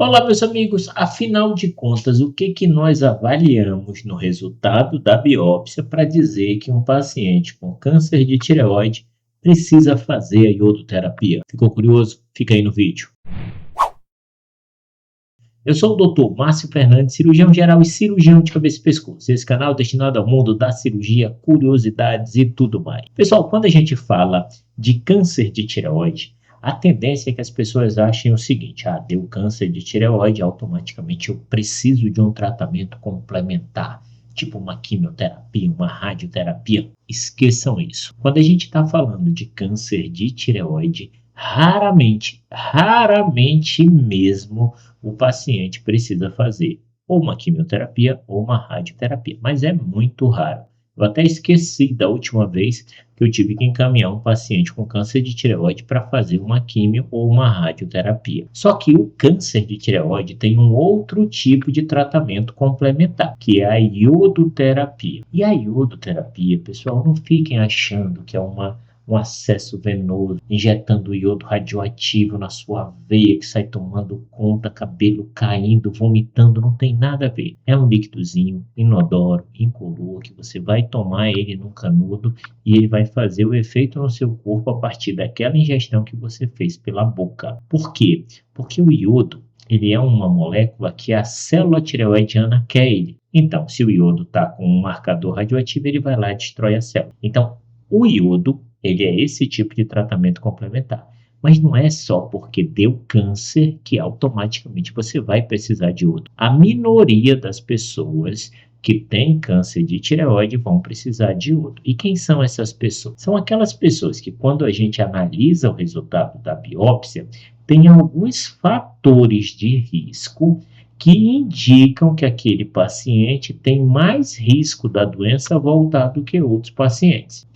Olá, meus amigos. Afinal de contas, o que nós avaliamos no resultado da biópsia para dizer que um paciente com câncer de tireoide precisa fazer a iodoterapia? Ficou curioso? Fica aí no vídeo. Eu sou o Dr. Márcio Fernandes, cirurgião geral e cirurgião de cabeça e pescoço. Esse canal é destinado ao mundo da cirurgia, curiosidades e tudo mais. Pessoal, quando a gente fala de câncer de tireoide, a tendência é que as pessoas achem o seguinte: deu câncer de tireoide, automaticamente eu preciso de um tratamento complementar, tipo uma quimioterapia, uma radioterapia. Esqueçam isso. Quando a gente está falando de câncer de tireoide, raramente mesmo, o paciente precisa fazer ou uma quimioterapia ou uma radioterapia, mas é muito raro. Eu até esqueci da última vez que eu tive que encaminhar um paciente com câncer de tireoide para fazer uma quimio ou uma radioterapia. Só que o câncer de tireoide tem um outro tipo de tratamento complementar, que é a iodoterapia. E a iodoterapia, pessoal, não fiquem achando que é um acesso venoso, injetando iodo radioativo na sua veia, que sai tomando conta, cabelo caindo, vomitando, não tem nada a ver. É um líquidozinho inodoro, incolor, que você vai tomar ele num canudo e ele vai fazer o efeito no seu corpo a partir daquela ingestão que você fez pela boca. Por quê? Porque o iodo, ele é uma molécula que a célula tireoidiana quer ele. Então, se o iodo está com um marcador radioativo, ele vai lá e destrói a célula. Então, o iodo, ele é esse tipo de tratamento complementar. Mas não é só porque deu câncer que automaticamente você vai precisar de iodo. A minoria das pessoas que têm câncer de tireoide vão precisar de iodo. E quem são essas pessoas? São aquelas pessoas que, quando a gente analisa o resultado da biópsia, tem alguns fatores de risco que indicam que aquele paciente tem mais risco da doença voltar do que outros pacientes.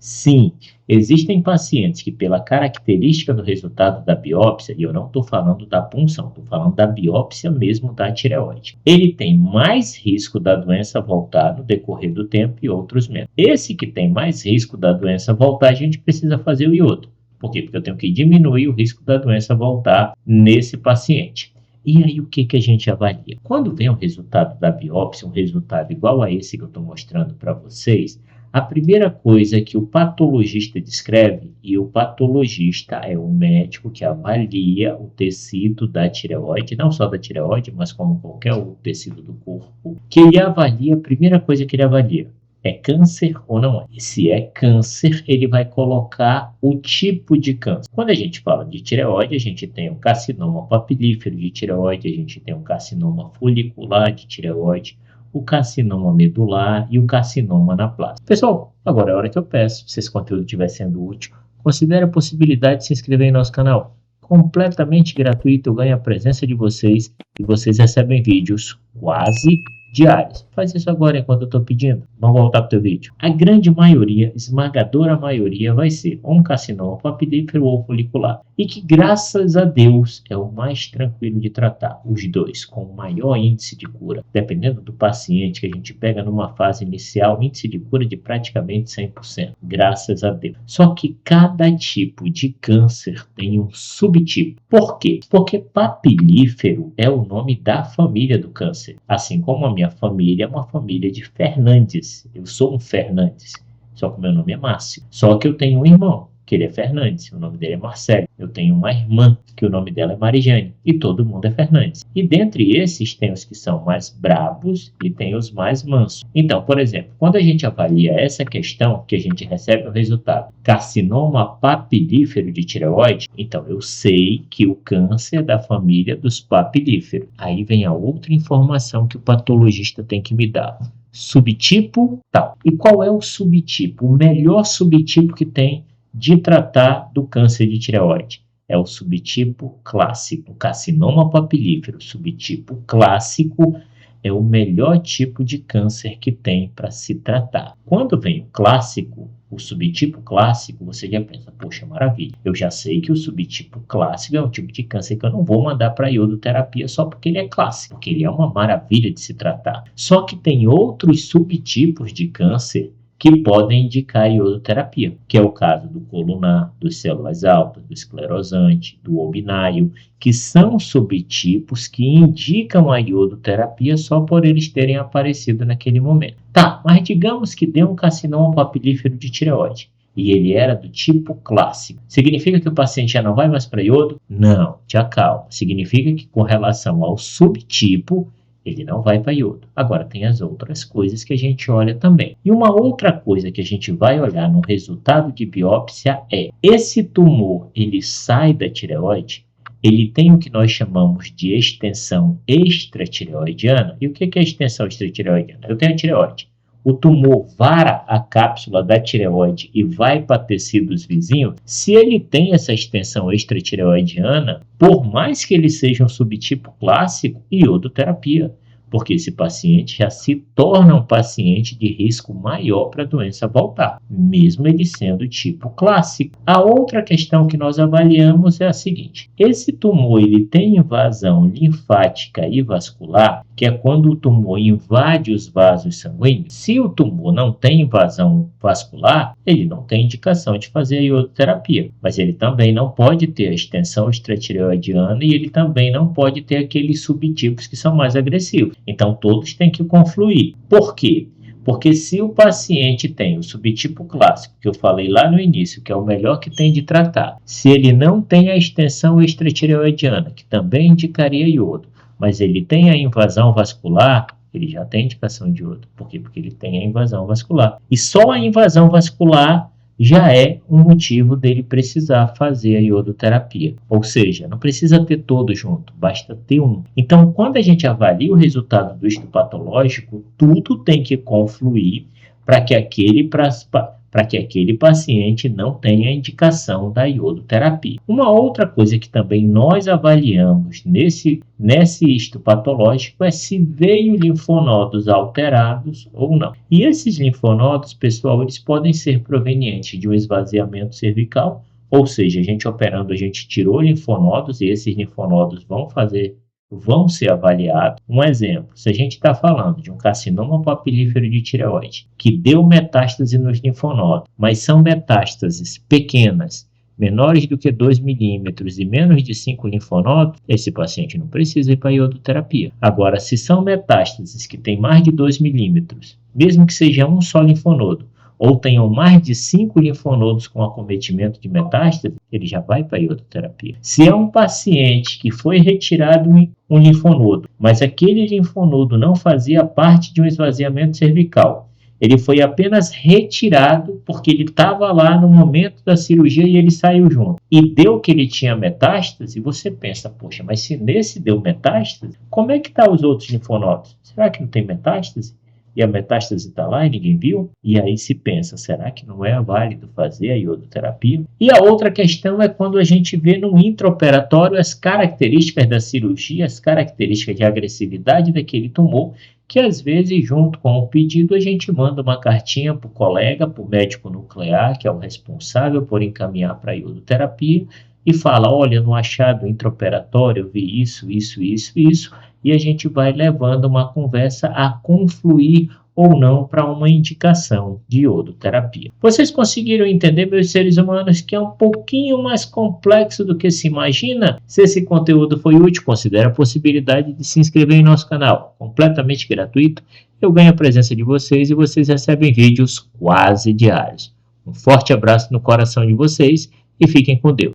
Sim, existem pacientes que, pela característica do resultado da biópsia, e eu não estou falando da punção, estou falando da biópsia mesmo da tireoide, ele tem mais risco da doença voltar no decorrer do tempo e outros menos. Esse que tem mais risco da doença voltar, a gente precisa fazer o iodo. Por quê? Porque eu tenho que diminuir o risco da doença voltar nesse paciente. E aí o que a gente avalia? Quando vem o resultado da biópsia, um resultado igual a esse que eu estou mostrando para vocês, a primeira coisa que o patologista descreve, e o patologista é o médico que avalia o tecido da tireoide, não só da tireoide, mas como qualquer outro tecido do corpo, que ele avalia, a primeira coisa que ele avalia, é câncer ou não é? E se é câncer, ele vai colocar o tipo de câncer. Quando a gente fala de tireoide, a gente tem um carcinoma papilífero de tireoide, a gente tem um carcinoma folicular de tireoide, o carcinoma medular e o carcinoma na plástica. Pessoal, agora é a hora que eu peço, se esse conteúdo estiver sendo útil, considere a possibilidade de se inscrever em nosso canal. Completamente gratuito, eu ganho a presença de vocês e vocês recebem vídeos quase diários. Faz isso agora enquanto eu estou pedindo. Vamos voltar para o teu vídeo. A grande maioria, esmagadora maioria, vai ser um carcinoma papilífero ou folicular. E que, graças a Deus, é o mais tranquilo de tratar. Os dois, com o maior índice de cura. Dependendo do paciente que a gente pega numa fase inicial, índice de cura de praticamente 100%. Graças a Deus. Só que cada tipo de câncer tem um subtipo. Por quê? Porque papilífero é o nome da família do câncer. Assim como a minha família é uma família de Fernandes. Eu sou um Fernandes, só que o meu nome é Márcio. Só que eu tenho um irmão, que ele é Fernandes, o nome dele é Marcelo. Eu tenho uma irmã, que o nome dela é Marijane, e todo mundo é Fernandes. E dentre esses, tem os que são mais brabos e tem os mais mansos. Então, por exemplo, quando a gente avalia essa questão, que a gente recebe o resultado, carcinoma papilífero de tireoide, então eu sei que o câncer é da família dos papilíferos. Aí vem a outra informação que o patologista tem que me dar. Subtipo tal. E qual é o subtipo? O melhor subtipo que tem de tratar do câncer de tireoide é o subtipo clássico, carcinoma papilífero. Subtipo clássico é o melhor tipo de câncer que tem para se tratar. Quando vem o clássico, o subtipo clássico, você já pensa, poxa, maravilha, eu já sei que o subtipo clássico é um tipo de câncer que eu não vou mandar para iodoterapia só porque ele é clássico, porque ele é uma maravilha de se tratar. Só que tem outros subtipos de câncer que podem indicar iodoterapia, que é o caso do colunar, dos células altas, do esclerosante, do obináeo, que são subtipos que indicam a iodoterapia só por eles terem aparecido naquele momento. Tá, mas digamos que deu um carcinoma papilífero de tireoide e ele era do tipo clássico. Significa que o paciente já não vai mais para iodo? Não, te acalma. Significa que com relação ao subtipo, ele não vai para iodo. Agora tem as outras coisas que a gente olha também. E uma outra coisa que a gente vai olhar no resultado de biópsia é: esse tumor, ele sai da tireoide? Ele tem o que nós chamamos de extensão extratireoidiana. E o que é extensão extratireoidiana? Eu tenho a tireoide. O tumor vara a cápsula da tireoide e vai para tecidos vizinhos. Se ele tem essa extensão extratireoidiana, por mais que ele seja um subtipo clássico, iodoterapia, porque esse paciente já se torna um paciente de risco maior para a doença voltar, mesmo ele sendo tipo clássico. A outra questão que nós avaliamos é a seguinte: esse tumor ele tem invasão linfática e vascular, que é quando o tumor invade os vasos sanguíneos. Se o tumor não tem invasão vascular, ele não tem indicação de fazer a iodoterapia, mas ele também não pode ter a extensão extratireoidiana e ele também não pode ter aqueles subtipos que são mais agressivos. Então, todos têm que confluir. Por quê? Porque se o paciente tem o subtipo clássico, que eu falei lá no início, que é o melhor que tem de tratar, se ele não tem a extensão extratireoidiana, que também indicaria iodo, mas ele tem a invasão vascular, ele já tem indicação de iodo. Por quê? Porque ele tem a invasão vascular. E só a invasão vascular já é um motivo dele precisar fazer a iodoterapia. Ou seja, não precisa ter todo junto, basta ter um. Então, quando a gente avalia o resultado do histopatológico, tudo tem que confluir para que aquele paciente não tenha indicação da iodoterapia. Uma outra coisa que também nós avaliamos nesse histopatológico é se veio linfonodos alterados ou não. E esses linfonodos, pessoal, eles podem ser provenientes de um esvaziamento cervical, ou seja, a gente operando, a gente tirou linfonodos e esses linfonodos vão ser avaliados. Um exemplo, se a gente está falando de um carcinoma papilífero de tireoide, que deu metástase nos linfonodos, mas são metástases pequenas, menores do que 2 milímetros e menos de 5 linfonodos, esse paciente não precisa ir para a iodoterapia. Agora, se são metástases que têm mais de 2 milímetros, mesmo que seja um só linfonodo, ou tenham mais de 5 linfonodos com acometimento de metástase, ele já vai para a iodoterapia. Se é um paciente que foi retirado um linfonodo, mas aquele linfonodo não fazia parte de um esvaziamento cervical, ele foi apenas retirado porque ele estava lá no momento da cirurgia e ele saiu junto. E deu que ele tinha metástase, você pensa, poxa, mas se nesse deu metástase, como é que estão os outros linfonodos? Será que não tem metástase? E a metástase está lá e ninguém viu? E aí se pensa, será que não é válido fazer a iodoterapia? E a outra questão é quando a gente vê no intraoperatório as características da cirurgia, as características de agressividade daquele tumor, que às vezes, junto com o pedido, a gente manda uma cartinha para o colega, para o médico nuclear, que é o responsável por encaminhar para a iodoterapia, e fala, olha, no achado intraoperatório eu vi isso, e a gente vai levando uma conversa a confluir ou não para uma indicação de iodoterapia. Vocês conseguiram entender, meus seres humanos, que é um pouquinho mais complexo do que se imagina? Se esse conteúdo foi útil, considere a possibilidade de se inscrever em nosso canal, completamente gratuito. Eu ganho a presença de vocês e vocês recebem vídeos quase diários. Um forte abraço no coração de vocês e fiquem com Deus.